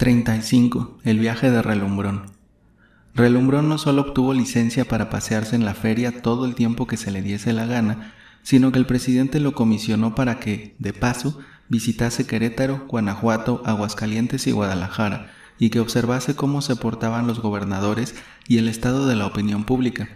35. El viaje de Relumbrón. Relumbrón no solo obtuvo licencia para pasearse en la feria todo el tiempo que se le diese la gana, sino que el presidente lo comisionó para que, de paso, visitase Querétaro, Guanajuato, Aguascalientes y Guadalajara, y que observase cómo se portaban los gobernadores y el estado de la opinión pública.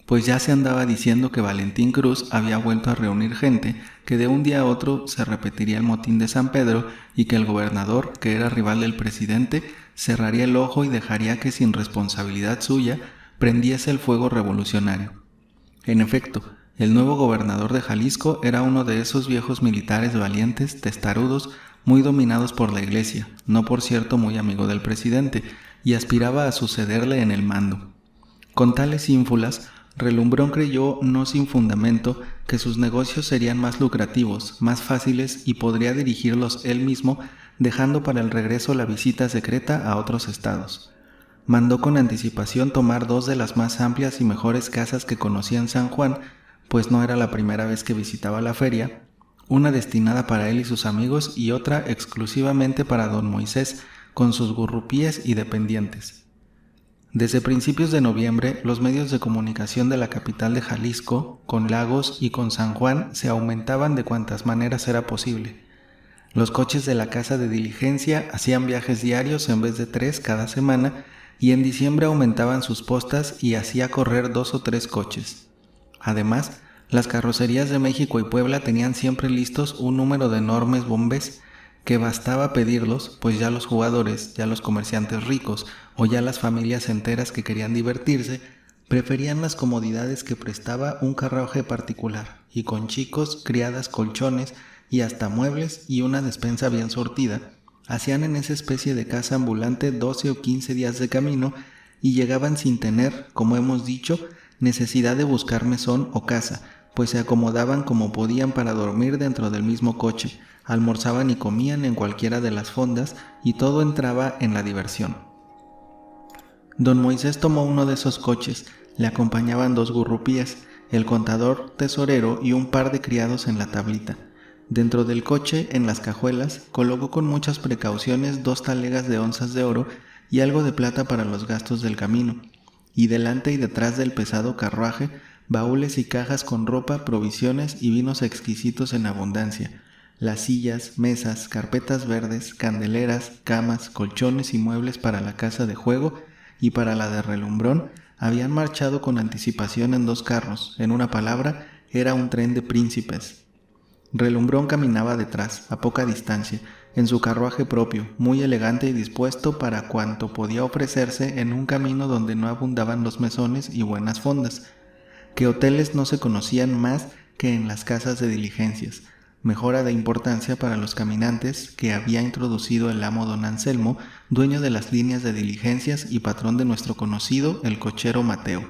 Pues ya se andaba diciendo que Valentín Cruz había vuelto a reunir gente, que de un día a otro se repetiría el motín de San Pedro y que el gobernador, que era rival del presidente, cerraría el ojo y dejaría que sin responsabilidad suya prendiese el fuego revolucionario. En efecto, el nuevo gobernador de Jalisco era uno de esos viejos militares valientes, testarudos, muy dominados por la iglesia, no por cierto muy amigo del presidente, y aspiraba a sucederle en el mando. Con tales ínfulas, Relumbrón creyó, no sin fundamento, que sus negocios serían más lucrativos, más fáciles y podría dirigirlos él mismo, dejando para el regreso la visita secreta a otros estados. Mandó con anticipación tomar 2 de las más amplias y mejores casas que conocía en San Juan, pues no era la primera vez que visitaba la feria, una destinada para él y sus amigos y otra exclusivamente para don Moisés, con sus gurrupíes y dependientes. Desde principios de noviembre, los medios de comunicación de la capital de Jalisco, con Lagos y con San Juan, se aumentaban de cuantas maneras era posible. Los coches de la casa de diligencia hacían viajes diarios en vez de 3 cada semana, y en diciembre aumentaban sus postas y hacía correr 2 o 3 coches. Además, las carrocerías de México y Puebla tenían siempre listos un número de enormes bombes, que bastaba pedirlos, pues ya los jugadores, ya los comerciantes ricos o ya las familias enteras que querían divertirse, preferían las comodidades que prestaba un carruaje particular, y con chicos, criadas, colchones y hasta muebles y una despensa bien surtida, hacían en esa especie de casa ambulante 12 o 15 días de camino y llegaban sin tener, como hemos dicho, necesidad de buscar mesón o casa, pues se acomodaban como podían para dormir dentro del mismo coche, almorzaban y comían en cualquiera de las fondas y todo entraba en la diversión. Don Moisés tomó uno de esos coches, le acompañaban 2 gurrupías, el contador, tesorero y un par de criados en la tablita. Dentro del coche, en las cajuelas, colocó con muchas precauciones 2 talegas de onzas de oro y algo de plata para los gastos del camino, y delante y detrás del pesado carruaje, baúles y cajas con ropa, provisiones y vinos exquisitos en abundancia. Las sillas, mesas, carpetas verdes, candeleras, camas, colchones y muebles para la casa de juego y para la de Relumbrón habían marchado con anticipación en 2 carros, en una palabra, era un tren de príncipes. Relumbrón caminaba detrás, a poca distancia, en su carruaje propio, muy elegante y dispuesto para cuanto podía ofrecerse en un camino donde no abundaban los mesones y buenas fondas, que hoteles no se conocían más que en las casas de diligencias, mejora de importancia para los caminantes que había introducido el amo don Anselmo, dueño de las líneas de diligencias y patrón de nuestro conocido, el cochero Mateo.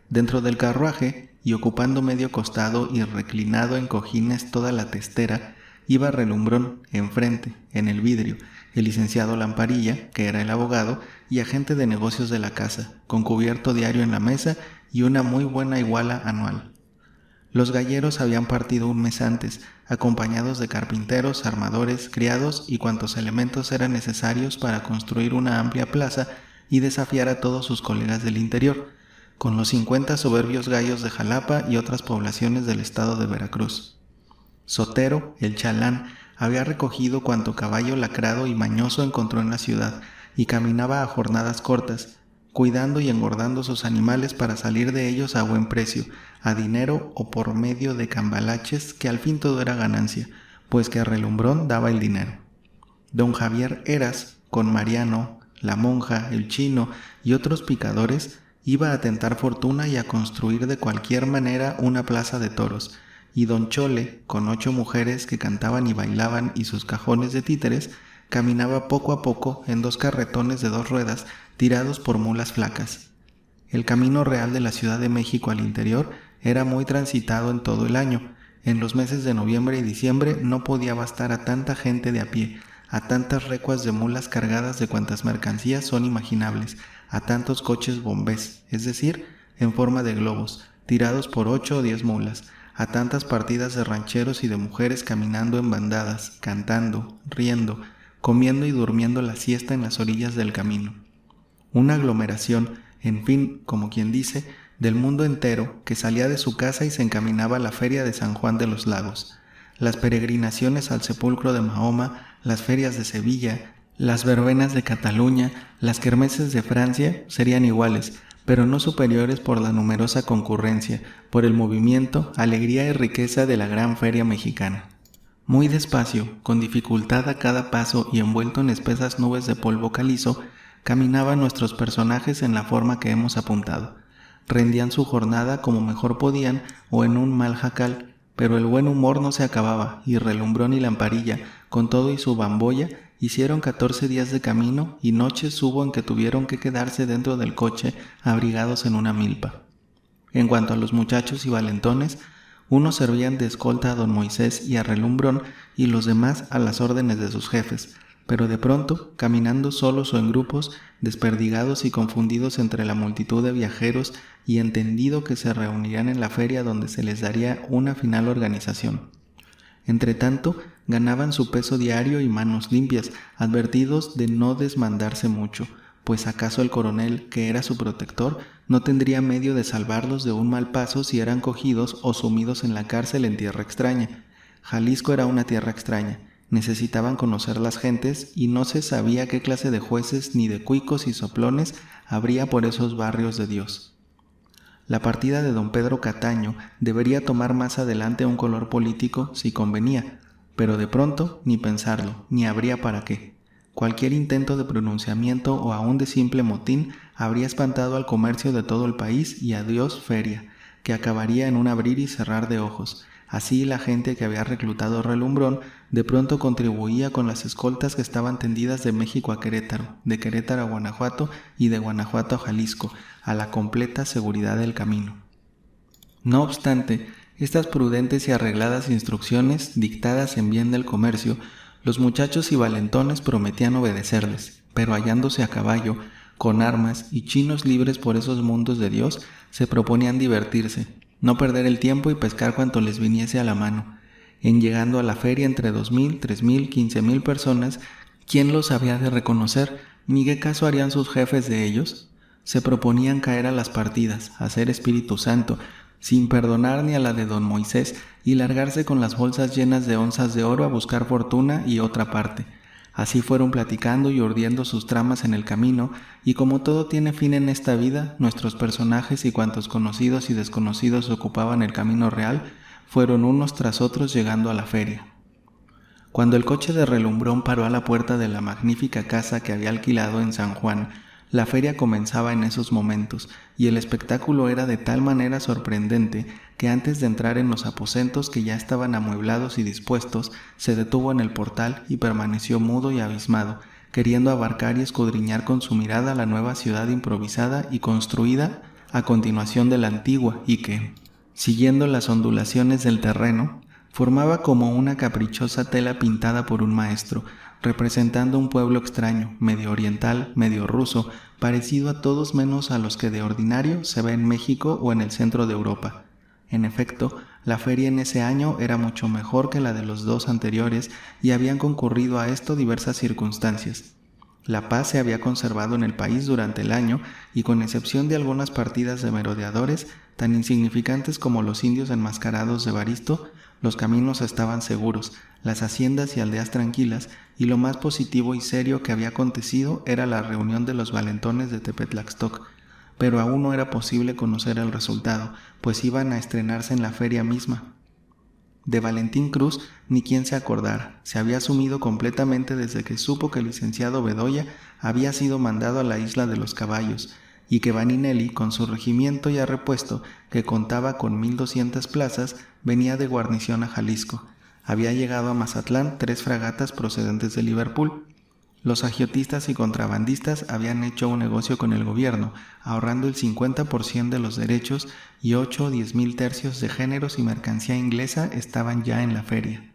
Dentro del carruaje, y ocupando medio costado y reclinado en cojines toda la testera, iba Relumbrón, enfrente, en el vidrio, el licenciado Lamparilla, que era el abogado, y agente de negocios de la casa, con cubierto diario en la mesa y una muy buena iguala anual. Los galleros habían partido un mes antes, acompañados de carpinteros, armadores, criados y cuantos elementos eran necesarios para construir una amplia plaza y desafiar a todos sus colegas del interior, con los 50 soberbios gallos de Jalapa y otras poblaciones del estado de Veracruz. Sotero, el chalán, había recogido cuanto caballo lacrado y mañoso encontró en la ciudad y caminaba a jornadas cortas, cuidando y engordando sus animales para salir de ellos a buen precio, a dinero o por medio de cambalaches, que al fin todo era ganancia, pues que a Relumbrón daba el dinero. Don Javier Heras, con Mariano, la monja, el chino y otros picadores, iba a tentar fortuna y a construir de cualquier manera una plaza de toros, y don Chole, con 8 mujeres que cantaban y bailaban y sus cajones de títeres, caminaba poco a poco en 2 carretones de 2 ruedas tirados por mulas flacas. El camino real de la Ciudad de México al interior era muy transitado en todo el año. En los meses de noviembre y diciembre no podía bastar a tanta gente de a pie, a tantas recuas de mulas cargadas de cuantas mercancías son imaginables, a tantos coches bombés, es decir, en forma de globos, tirados por 8 o 10 mulas, a tantas partidas de rancheros y de mujeres caminando en bandadas, cantando, riendo, comiendo y durmiendo la siesta en las orillas del camino. Una aglomeración, en fin, como quien dice, del mundo entero que salía de su casa y se encaminaba a la feria de San Juan de los Lagos. Las peregrinaciones al sepulcro de Mahoma, las ferias de Sevilla, las verbenas de Cataluña, las kermeses de Francia serían iguales, pero no superiores por la numerosa concurrencia, por el movimiento, alegría y riqueza de la gran feria mexicana. Muy despacio, con dificultad a cada paso y envuelto en espesas nubes de polvo calizo, caminaban nuestros personajes en la forma que hemos apuntado. Rendían su jornada como mejor podían o en un mal jacal, pero el buen humor no se acababa, y Relumbrón y Lamparilla, con todo y su bambolla, hicieron 14 días de camino y noches hubo en que tuvieron que quedarse dentro del coche, abrigados en una milpa. En cuanto a los muchachos y valentones, unos servían de escolta a don Moisés y a Relumbrón y los demás a las órdenes de sus jefes, pero de pronto, caminando solos o en grupos, desperdigados y confundidos entre la multitud de viajeros y entendido que se reunirían en la feria donde se les daría una final organización. Entretanto, ganaban su peso diario y manos limpias, advertidos de no desmandarse mucho, pues acaso el coronel, que era su protector, no tendría medio de salvarlos de un mal paso si eran cogidos o sumidos en la cárcel en tierra extraña. Jalisco era una tierra extraña. Necesitaban conocer las gentes y no se sabía qué clase de jueces ni de cuicos y soplones habría por esos barrios de Dios. La partida de don Pedro Cataño debería tomar más adelante un color político si convenía, pero de pronto ni pensarlo, ni habría para qué. Cualquier intento de pronunciamiento o aún de simple motín habría espantado al comercio de todo el país y adiós feria, que acabaría en un abrir y cerrar de ojos. Así la gente que había reclutado Relumbrón de pronto contribuía con las escoltas que estaban tendidas de México a Querétaro, de Querétaro a Guanajuato y de Guanajuato a Jalisco, a la completa seguridad del camino. No obstante, estas prudentes y arregladas instrucciones, dictadas en bien del comercio, los muchachos y valentones prometían obedecerles, pero hallándose a caballo, con armas y chinos libres por esos mundos de Dios, se proponían divertirse, no perder el tiempo y pescar cuanto les viniese a la mano. En llegando a la feria entre 2,000, 3,000, 15,000 personas, ¿quién los había de reconocer? ¿Ni qué caso harían sus jefes de ellos? Se proponían caer a las partidas, hacer Espíritu Santo, sin perdonar ni a la de don Moisés, y largarse con las bolsas llenas de onzas de oro a buscar fortuna y otra parte. Así fueron platicando y urdiendo sus tramas en el camino, y como todo tiene fin en esta vida, nuestros personajes y cuantos conocidos y desconocidos ocupaban el camino real, fueron unos tras otros llegando a la feria. Cuando el coche de Relumbrón paró a la puerta de la magnífica casa que había alquilado en San Juan, la feria comenzaba en esos momentos, y el espectáculo era de tal manera sorprendente que antes de entrar en los aposentos que ya estaban amueblados y dispuestos, se detuvo en el portal y permaneció mudo y abismado, queriendo abarcar y escudriñar con su mirada la nueva ciudad improvisada y construida a continuación de la antigua y que, siguiendo las ondulaciones del terreno, formaba como una caprichosa tela pintada por un maestro, representando un pueblo extraño, medio oriental, medio ruso, parecido a todos menos a los que de ordinario se ve en México o en el centro de Europa. En efecto, la feria en ese año era mucho mejor que la de los dos anteriores y habían concurrido a esto diversas circunstancias. La paz se había conservado en el país durante el año y con excepción de algunas partidas de merodeadores, tan insignificantes como los indios enmascarados de Baristo, los caminos estaban seguros, las haciendas y aldeas tranquilas, y lo más positivo y serio que había acontecido era la reunión de los valentones de Tepetlaxtoc, pero aún no era posible conocer el resultado, pues iban a estrenarse en la feria misma. De Valentín Cruz ni quien se acordara, se había sumido completamente desde que supo que el licenciado Bedoya había sido mandado a la isla de los caballos, y que Vaninelli, con su regimiento ya repuesto, que contaba con 1,200 plazas, venía de guarnición a Jalisco. Había llegado a Mazatlán 3 fragatas procedentes de Liverpool. Los agiotistas y contrabandistas habían hecho un negocio con el gobierno, ahorrando el 50% de los derechos, y 8 o 10,000 tercios de géneros y mercancía inglesa estaban ya en la feria.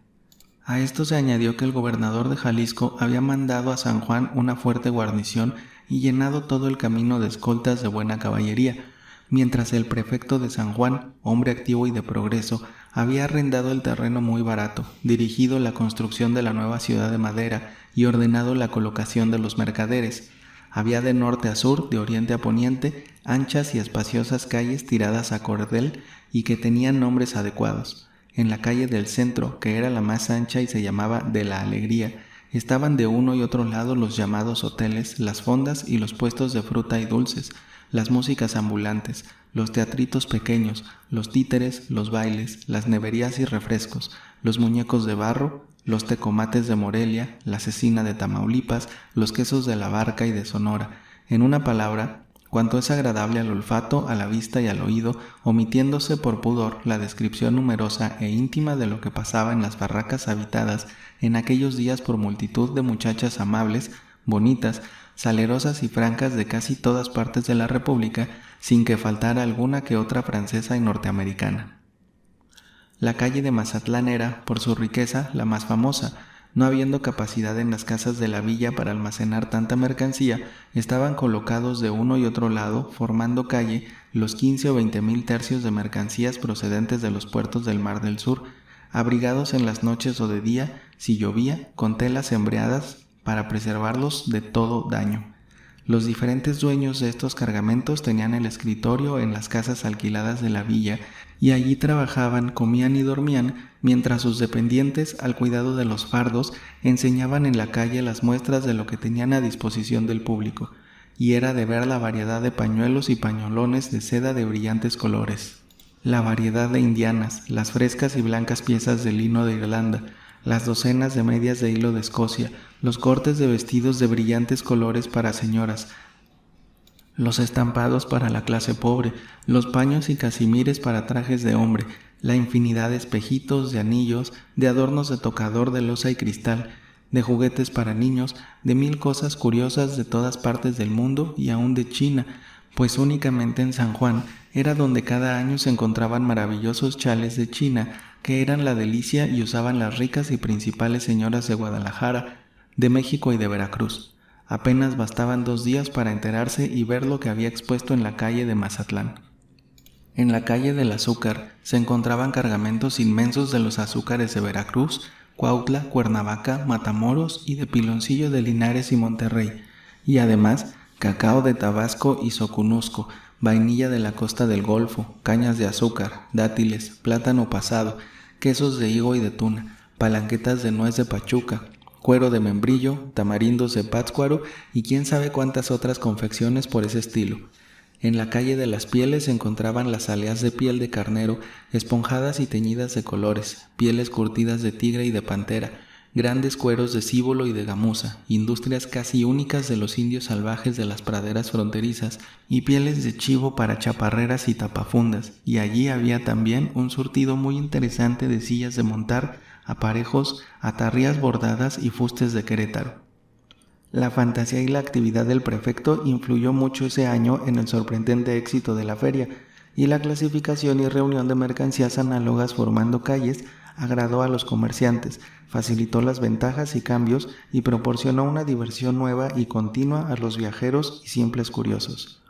A esto se añadió que el gobernador de Jalisco había mandado a San Juan una fuerte guarnición y llenado todo el camino de escoltas de buena caballería, mientras el prefecto de San Juan, hombre activo y de progreso, había arrendado el terreno muy barato, dirigido la construcción de la nueva ciudad de madera y ordenado la colocación de los mercaderes. Había de norte a sur, de oriente a poniente, anchas y espaciosas calles tiradas a cordel y que tenían nombres adecuados. En la calle del centro, que era la más ancha y se llamaba de la Alegría, estaban de uno y otro lado los llamados hoteles, las fondas y los puestos de fruta y dulces, las músicas ambulantes, los teatritos pequeños, los títeres, los bailes, las neverías y refrescos, los muñecos de barro, los tecomates de Morelia, la cecina de Tamaulipas, los quesos de la Barca y de Sonora. En una palabra, cuanto es agradable al olfato, a la vista y al oído, omitiéndose por pudor la descripción numerosa e íntima de lo que pasaba en las barracas habitadas en aquellos días por multitud de muchachas amables, bonitas, salerosas y francas de casi todas partes de la República, sin que faltara alguna que otra francesa y norteamericana. La calle de Mazatlán era, por su riqueza, la más famosa. No habiendo capacidad en las casas de la villa para almacenar tanta mercancía, estaban colocados de uno y otro lado, formando calle, los 15 o 20 mil tercios de mercancías procedentes de los puertos del Mar del Sur, abrigados en las noches o de día, si llovía, con telas embreadas para preservarlos de todo daño. Los diferentes dueños de estos cargamentos tenían el escritorio en las casas alquiladas de la villa y allí trabajaban, comían y dormían, mientras sus dependientes, al cuidado de los fardos, enseñaban en la calle las muestras de lo que tenían a disposición del público, y era de ver la variedad de pañuelos y pañolones de seda de brillantes colores, la variedad de indianas, las frescas y blancas piezas de lino de Irlanda, las docenas de medias de hilo de Escocia, los cortes de vestidos de brillantes colores para señoras, los estampados para la clase pobre, los paños y casimires para trajes de hombre, la infinidad de espejitos, de anillos, de adornos de tocador de loza y cristal, de juguetes para niños, de mil cosas curiosas de todas partes del mundo y aún de China, pues únicamente en San Juan era donde cada año se encontraban maravillosos chales de China, que eran la delicia y usaban las ricas y principales señoras de Guadalajara, de México y de Veracruz. Apenas bastaban 2 días para enterarse y ver lo que había expuesto en la calle de Mazatlán. En la calle del azúcar se encontraban cargamentos inmensos de los azúcares de Veracruz, Cuautla, Cuernavaca, Matamoros y de Piloncillo de Linares y Monterrey, y además cacao de Tabasco y Soconusco, vainilla de la costa del Golfo, cañas de azúcar, dátiles, plátano pasado, quesos de higo y de tuna, palanquetas de nuez de Pachuca, cuero de membrillo, tamarindos de Pátzcuaro y quién sabe cuántas otras confecciones por ese estilo. En la calle de las pieles se encontraban las aleas de piel de carnero, esponjadas y teñidas de colores, pieles curtidas de tigre y de pantera, grandes cueros de cíbolo y de gamuza, industrias casi únicas de los indios salvajes de las praderas fronterizas, y pieles de chivo para chaparreras y tapafundas, y allí había también un surtido muy interesante de sillas de montar, aparejos, atarrías bordadas y fustes de Querétaro. La fantasía y la actividad del prefecto influyó mucho ese año en el sorprendente éxito de la feria, y la clasificación y reunión de mercancías análogas formando calles agradó a los comerciantes, facilitó las ventajas y cambios y proporcionó una diversión nueva y continua a los viajeros y simples curiosos.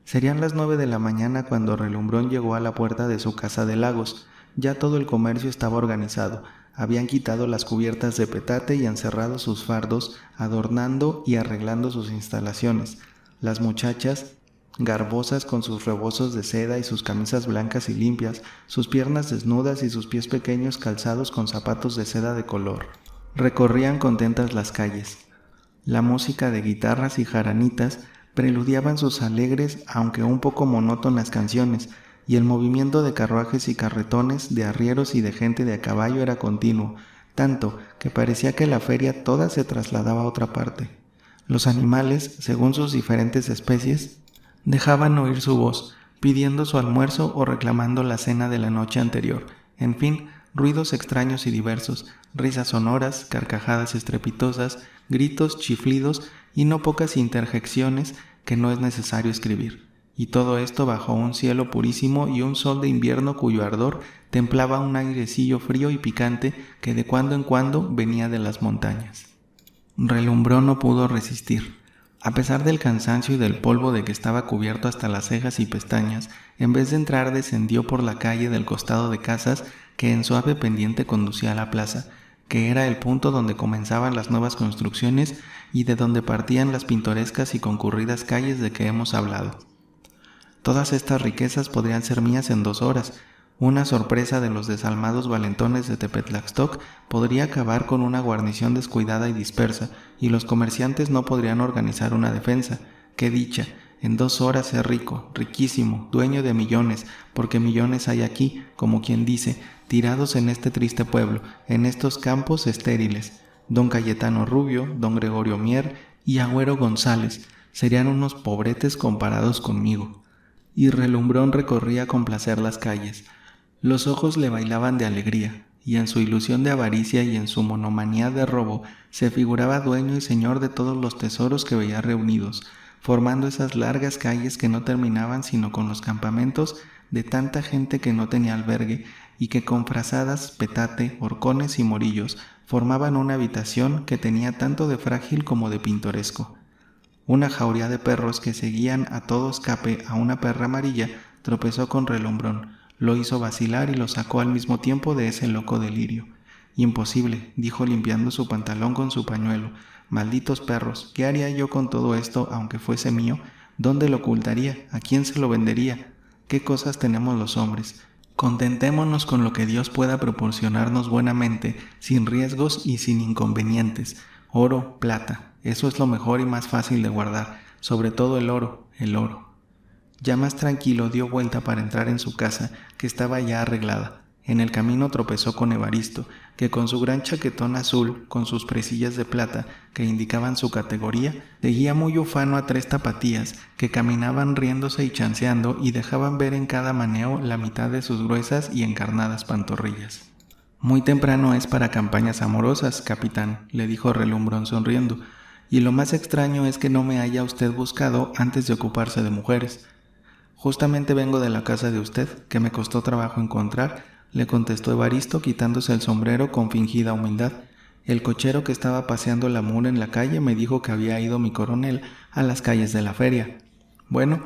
Serían las 9 de la mañana cuando Relumbrón llegó a la puerta de su casa de Lagos. Ya todo el comercio estaba organizado, habían quitado las cubiertas de petate y encerrado sus fardos, adornando y arreglando sus instalaciones. Las muchachas, garbosas con sus rebozos de seda y sus camisas blancas y limpias, sus piernas desnudas y sus pies pequeños calzados con zapatos de seda de color, recorrían contentas las calles. La música de guitarras y jaranitas preludiaban sus alegres, aunque un poco monótonas canciones, y el movimiento de carruajes y carretones, de arrieros y de gente de a caballo era continuo, tanto que parecía que la feria toda se trasladaba a otra parte. Los animales, según sus diferentes especies, dejaban oír su voz, pidiendo su almuerzo o reclamando la cena de la noche anterior. En fin, ruidos extraños y diversos, risas sonoras, carcajadas estrepitosas, gritos, chiflidos y no pocas interjecciones que no es necesario escribir. Y todo esto bajo un cielo purísimo y un sol de invierno cuyo ardor templaba un airecillo frío y picante que de cuando en cuando venía de las montañas. Relumbró no pudo resistir. A pesar del cansancio y del polvo de que estaba cubierto hasta las cejas y pestañas, en vez de entrar descendió por la calle del costado de casas que en suave pendiente conducía a la plaza, que era el punto donde comenzaban las nuevas construcciones y de donde partían las pintorescas y concurridas calles de que hemos hablado. Todas estas riquezas podrían ser mías en 2 horas. Una sorpresa de los desalmados valentones de Tepetlaxtoc podría acabar con una guarnición descuidada y dispersa, y los comerciantes no podrían organizar una defensa. ¡Qué dicha! En 2 horas ser rico, riquísimo, dueño de millones, porque millones hay aquí, como quien dice, tirados en este triste pueblo, en estos campos estériles. Don Cayetano Rubio, don Gregorio Mier y Agüero González serían unos pobretes comparados conmigo. Y Relumbrón recorría con placer las calles. Los ojos le bailaban de alegría, y en su ilusión de avaricia y en su monomanía de robo se figuraba dueño y señor de todos los tesoros que veía reunidos, formando esas largas calles que no terminaban sino con los campamentos de tanta gente que no tenía albergue y que con frazadas, petate, horcones y morillos formaban una habitación que tenía tanto de frágil como de pintoresco. Una jauría de perros que seguían a todo escape a una perra amarilla tropezó con Relumbrón, lo hizo vacilar y lo sacó al mismo tiempo de ese loco delirio. Imposible, dijo limpiando su pantalón con su pañuelo. Malditos perros, ¿qué haría yo con todo esto aunque fuese mío? ¿Dónde lo ocultaría? ¿A quién se lo vendería? ¿Qué cosas tenemos los hombres? Contentémonos con lo que Dios pueda proporcionarnos buenamente, sin riesgos y sin inconvenientes. Oro, plata, eso es lo mejor y más fácil de guardar, sobre todo el oro. Ya más tranquilo dio vuelta para entrar en su casa, que estaba ya arreglada. En el camino tropezó con Evaristo, que con su gran chaquetón azul, con sus presillas de plata que indicaban su categoría, seguía muy ufano a 3 tapatías, que caminaban riéndose y chanceando y dejaban ver en cada maneo la mitad de sus gruesas y encarnadas pantorrillas. Muy temprano es para campañas amorosas, capitán, le dijo Relumbrón sonriendo, y lo más extraño es que no me haya usted buscado antes de ocuparse de mujeres. Justamente vengo de la casa de usted, que me costó trabajo encontrar, le contestó Evaristo quitándose el sombrero con fingida humildad. El cochero que estaba paseando la mula en la calle me dijo que había ido mi coronel a las calles de la feria. Bueno,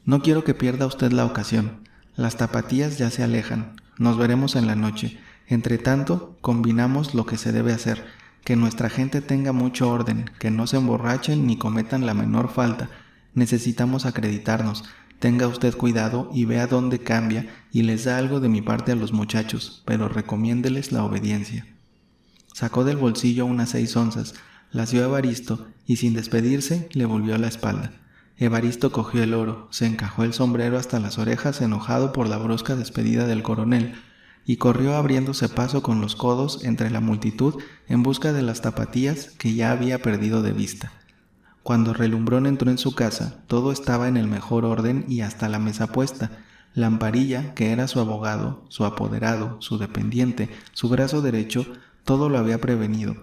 no quiero que pierda usted la ocasión. Las tapatías ya se alejan. Nos veremos en la noche. Entre tanto, combinamos lo que se debe hacer. Que nuestra gente tenga mucho orden, que no se emborrachen ni cometan la menor falta. Necesitamos acreditarnos. Tenga usted cuidado y vea dónde cambia y les da algo de mi parte a los muchachos, pero recomiéndeles la obediencia. Sacó del bolsillo unas 6 onzas, las dio a Evaristo y sin despedirse le volvió la espalda. Evaristo cogió el oro, se encajó el sombrero hasta las orejas enojado por la brusca despedida del coronel y corrió abriéndose paso con los codos entre la multitud en busca de las tapatías que ya había perdido de vista. Cuando Relumbrón entró en su casa, todo estaba en el mejor orden y hasta la mesa puesta. Lamparilla, que era su abogado, su apoderado, su dependiente, su brazo derecho, todo lo había prevenido.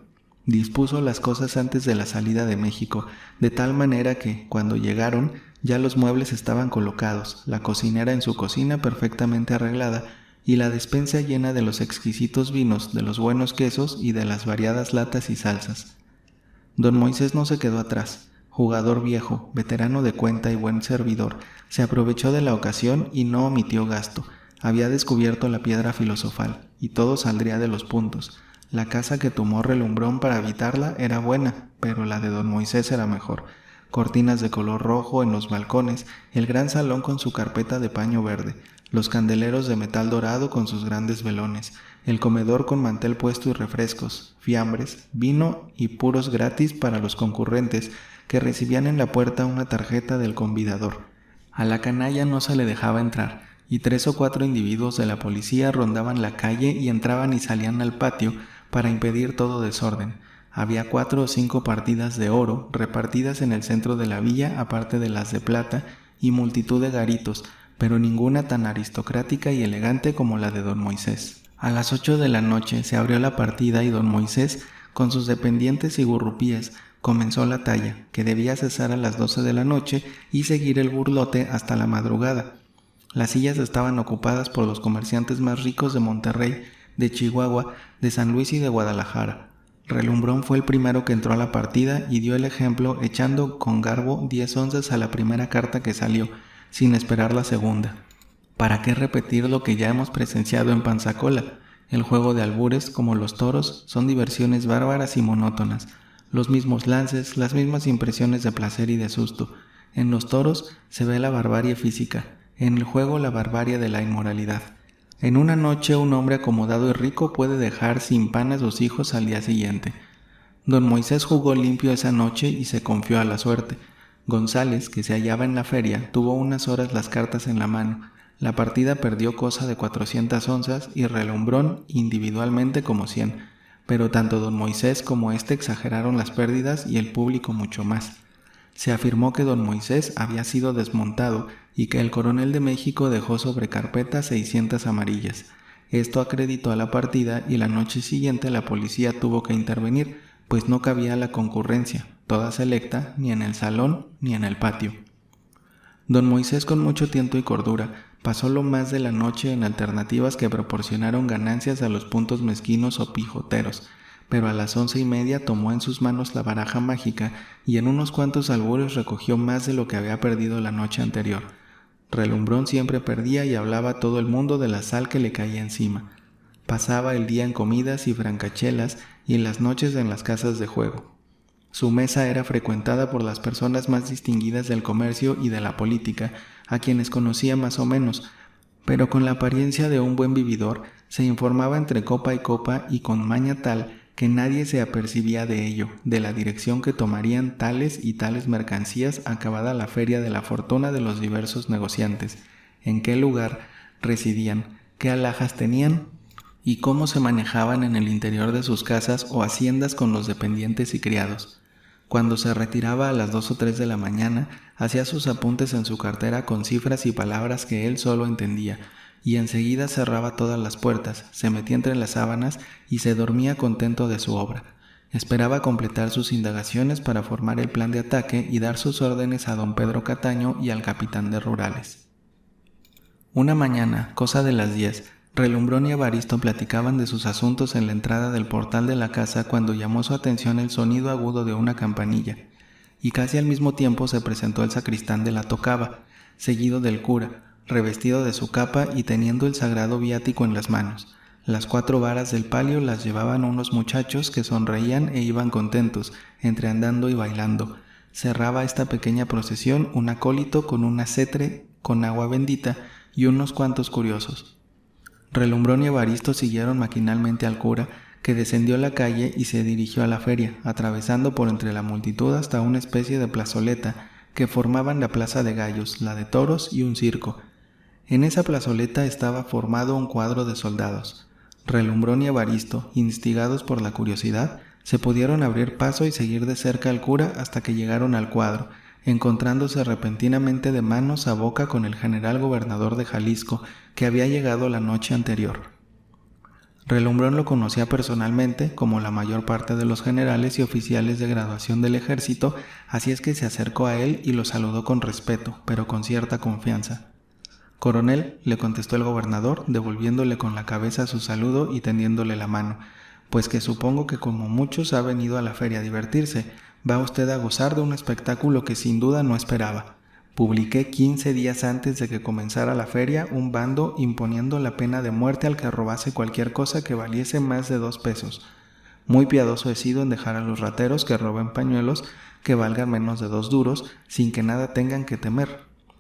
Dispuso las cosas antes de la salida de México, de tal manera que, cuando llegaron, ya los muebles estaban colocados, la cocinera en su cocina perfectamente arreglada y la despensa llena de los exquisitos vinos, de los buenos quesos y de las variadas latas y salsas. Don Moisés no se quedó atrás. Jugador viejo, veterano de cuenta y buen servidor, se aprovechó de la ocasión y no omitió gasto. Había descubierto la piedra filosofal, y todo saldría de los puntos. La casa que tomó Relumbrón para habitarla era buena, pero la de don Moisés era mejor. Cortinas de color rojo en los balcones, el gran salón con su carpeta de paño verde, los candeleros de metal dorado con sus grandes velones, el comedor con mantel puesto y refrescos, fiambres, vino y puros gratis para los concurrentes, que recibían en la puerta una tarjeta del convidador. A la canalla no se le dejaba entrar, y 3 o 4 individuos de la policía rondaban la calle y entraban y salían al patio para impedir todo desorden. Había 4 o 5 partidas de oro repartidas en el centro de la villa, aparte de las de plata, y multitud de garitos, pero ninguna tan aristocrática y elegante como la de don Moisés. A las 8 de la noche se abrió la partida y don Moisés, con sus dependientes y gurrupíes, comenzó la talla, que debía cesar a las 12 de la noche y seguir el burlote hasta la madrugada. Las sillas estaban ocupadas por los comerciantes más ricos de Monterrey, de Chihuahua, de San Luis y de Guadalajara. Relumbrón fue el primero que entró a la partida y dio el ejemplo echando con garbo 10 onzas a la primera carta que salió, sin esperar la segunda. ¿Para qué repetir lo que ya hemos presenciado en Panzacola? El juego de albures, como los toros, son diversiones bárbaras y monótonas. Los mismos lances, las mismas impresiones de placer y de susto. En los toros se ve la barbarie física, en el juego la barbarie de la inmoralidad. En una noche un hombre acomodado y rico puede dejar sin pan a sus hijos al día siguiente. Don Moisés jugó limpio esa noche y se confió a la suerte. González, que se hallaba en la feria, tuvo unas horas las cartas en la mano. La partida perdió cosa de 400 onzas y Relumbrón individualmente como 100, pero tanto don Moisés como éste exageraron las pérdidas y el público mucho más. Se afirmó que don Moisés había sido desmontado y que el coronel de México dejó sobre carpeta 600 amarillas. Esto acreditó a la partida y la noche siguiente la policía tuvo que intervenir, pues no cabía la concurrencia, toda selecta, ni en el salón ni en el patio. Don Moisés, con mucho tiento y cordura, pasó lo más de la noche en alternativas que proporcionaron ganancias a los puntos mezquinos o pijoteros, pero a las 11:30 tomó en sus manos la baraja mágica y en unos cuantos albures recogió más de lo que había perdido la noche anterior. Relumbrón siempre perdía y hablaba a todo el mundo de la sal que le caía encima. Pasaba el día en comidas y francachelas y en las noches en las casas de juego. Su mesa era frecuentada por las personas más distinguidas del comercio y de la política, a quienes conocía más o menos, pero con la apariencia de un buen vividor, se informaba entre copa y copa y con maña tal que nadie se apercibía de ello, de la dirección que tomarían tales y tales mercancías acabada la feria de la fortuna de los diversos negociantes, en qué lugar residían, qué alhajas tenían y cómo se manejaban en el interior de sus casas o haciendas con los dependientes y criados. Cuando se retiraba a las 2 o 3 de la mañana, hacía sus apuntes en su cartera con cifras y palabras que él solo entendía, y enseguida cerraba todas las puertas, se metía entre las sábanas y se dormía contento de su obra. Esperaba completar sus indagaciones para formar el plan de ataque y dar sus órdenes a don Pedro Cataño y al capitán de Rurales. Una mañana, cosa de las 10, Relumbrón y Evaristo platicaban de sus asuntos en la entrada del portal de la casa cuando llamó su atención el sonido agudo de una campanilla, y casi al mismo tiempo se presentó el sacristán de la tocava, seguido del cura, revestido de su capa y teniendo el sagrado viático en las manos. Las 4 varas del palio las llevaban unos muchachos que sonreían e iban contentos, entre andando y bailando. Cerraba esta pequeña procesión un acólito con una cetre con agua bendita y unos cuantos curiosos. Relumbrón y Evaristo siguieron maquinalmente al cura, que descendió la calle y se dirigió a la feria, atravesando por entre la multitud hasta una especie de plazoleta que formaban la plaza de gallos, la de toros y un circo. En esa plazoleta estaba formado un cuadro de soldados. Relumbrón y Evaristo, instigados por la curiosidad, se pudieron abrir paso y seguir de cerca al cura hasta que llegaron al cuadro, encontrándose repentinamente de manos a boca con el general gobernador de Jalisco, que había llegado la noche anterior. Relumbrón lo conocía personalmente, como la mayor parte de los generales y oficiales de graduación del ejército, así es que se acercó a él y lo saludó con respeto, pero con cierta confianza. «Coronel», le contestó el gobernador, devolviéndole con la cabeza su saludo y tendiéndole la mano, «pues que supongo que como muchos ha venido a la feria a divertirse. Va usted a gozar de un espectáculo que sin duda no esperaba. Publiqué 15 días antes de que comenzara la feria un bando imponiendo la pena de muerte al que robase cualquier cosa que valiese más de 2 pesos. Muy piadoso he sido en dejar a los rateros que roben pañuelos que valgan menos de 2 duros sin que nada tengan que temer.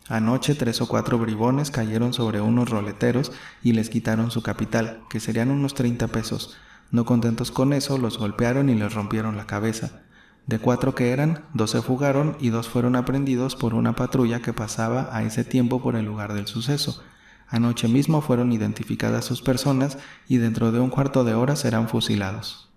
Anoche 3 o 4 bribones cayeron sobre unos roleteros y les quitaron su capital, que serían unos 30 pesos. No contentos con eso, los golpearon y les rompieron la cabeza. De 4 que eran, 2 se fugaron y 2 fueron aprehendidos por una patrulla que pasaba a ese tiempo por el lugar del suceso. Anoche mismo fueron identificadas sus personas y dentro de un cuarto de hora serán fusilados».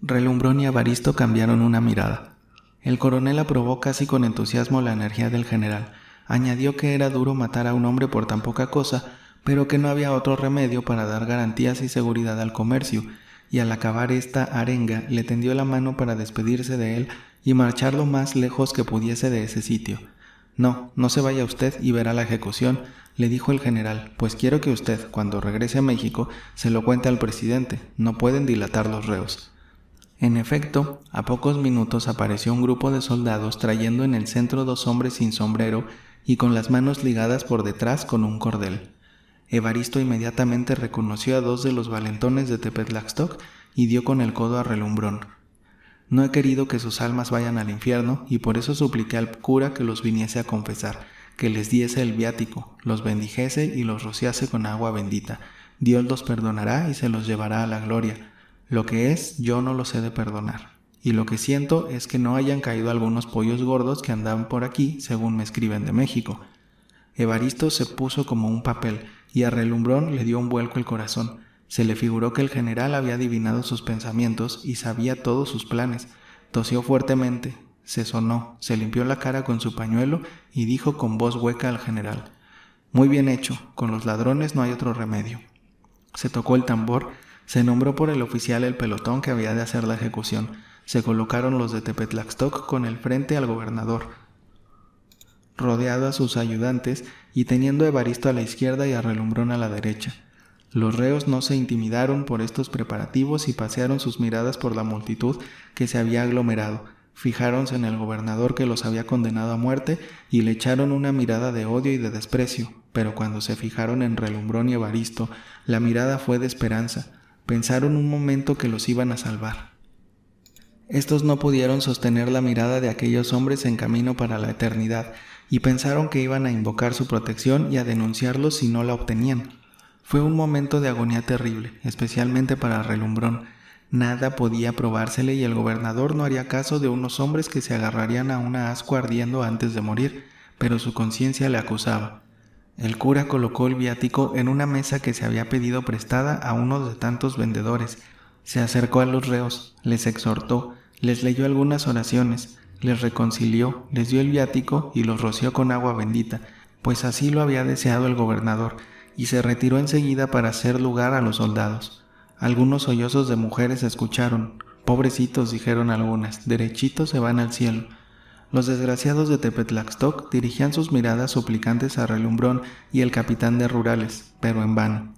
Relumbrón y Evaristo cambiaron una mirada. El coronel aprobó casi con entusiasmo la energía del general. Añadió que era duro matar a un hombre por tan poca cosa, pero que no había otro remedio para dar garantías y seguridad al comercio, y al acabar esta arenga le tendió la mano para despedirse de él y marchar lo más lejos que pudiese de ese sitio. No se vaya usted y verá la ejecución», le dijo el general, «pues quiero que usted, cuando regrese a México, se lo cuente al presidente. No pueden dilatar los reos». En efecto, a pocos minutos apareció un grupo de soldados trayendo en el centro 2 hombres sin sombrero y con las manos ligadas por detrás con un cordel. Evaristo inmediatamente reconoció a 2 de los valentones de Tepetlaxtoc y dio con el codo a Relumbrón. No he querido que sus almas vayan al infierno y por eso supliqué al cura que los viniese a confesar, que les diese el viático, los bendijese y los rociase con agua bendita. Dios los perdonará y se los llevará a la gloria. Lo que es, yo no los he de perdonar. Y lo que siento es que no hayan caído algunos pollos gordos que andaban por aquí, según me escriben de México. Evaristo se puso como un papel y a Relumbrón le dio un vuelco el corazón. Se le figuró que el general había adivinado sus pensamientos y sabía todos sus planes. Tosió fuertemente, se sonó, se limpió la cara con su pañuelo y dijo con voz hueca al general: «Muy bien hecho, con los ladrones no hay otro remedio». Se tocó el tambor, se nombró por el oficial el pelotón que había de hacer la ejecución. Se colocaron los de Tepetlaxtoc con el frente al gobernador, rodeado a sus ayudantes y teniendo a Evaristo a la izquierda y a Relumbrón a la derecha. Los reos no se intimidaron por estos preparativos y pasearon sus miradas por la multitud que se había aglomerado. Fijáronse en el gobernador que los había condenado a muerte y le echaron una mirada de odio y de desprecio, pero cuando se fijaron en Relumbrón y Evaristo, la mirada fue de esperanza. Pensaron un momento que los iban a salvar. Estos no pudieron sostener la mirada de aquellos hombres en camino para la eternidad y pensaron que iban a invocar su protección y a denunciarlos si no la obtenían. Fue un momento de agonía terrible, especialmente para Relumbrón. Nada podía probársele y el gobernador no haría caso de unos hombres que se agarrarían a una ascua ardiendo antes de morir, pero su conciencia le acusaba. El cura colocó el viático en una mesa que se había pedido prestada a uno de tantos vendedores. Se acercó a los reos, les exhortó, les leyó algunas oraciones, les reconcilió, les dio el viático y los roció con agua bendita, pues así lo había deseado el gobernador, y se retiró enseguida para hacer lugar a los soldados. Algunos sollozos de mujeres se escucharon. «Pobrecitos», dijeron algunas, «derechitos se van al cielo». Los desgraciados de Tepetlaxtoc dirigían sus miradas suplicantes a Relumbrón y el capitán de rurales, pero en vano.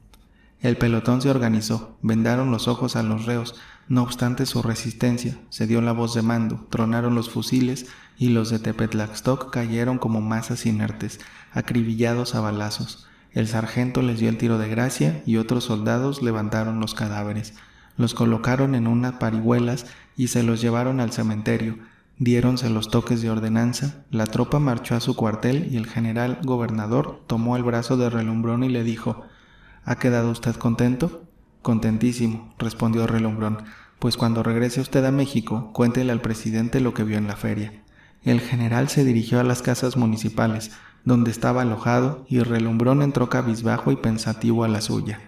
El pelotón se organizó, vendaron los ojos a los reos, no obstante su resistencia, se dio la voz de mando, tronaron los fusiles y los de Tepetlaxtoc cayeron como masas inertes, acribillados a balazos. El sargento les dio el tiro de gracia y otros soldados levantaron los cadáveres. Los colocaron en unas parihuelas y se los llevaron al cementerio. Diéronse los toques de ordenanza, la tropa marchó a su cuartel y el general gobernador tomó el brazo de Relumbrón y le dijo: «¿Ha quedado usted contento?». «Contentísimo», respondió Relumbrón, «pues cuando regrese usted a México, cuéntele al presidente lo que vio en la feria». El general se dirigió a las casas municipales, donde estaba alojado, y Relumbrón entró cabizbajo y pensativo a la suya.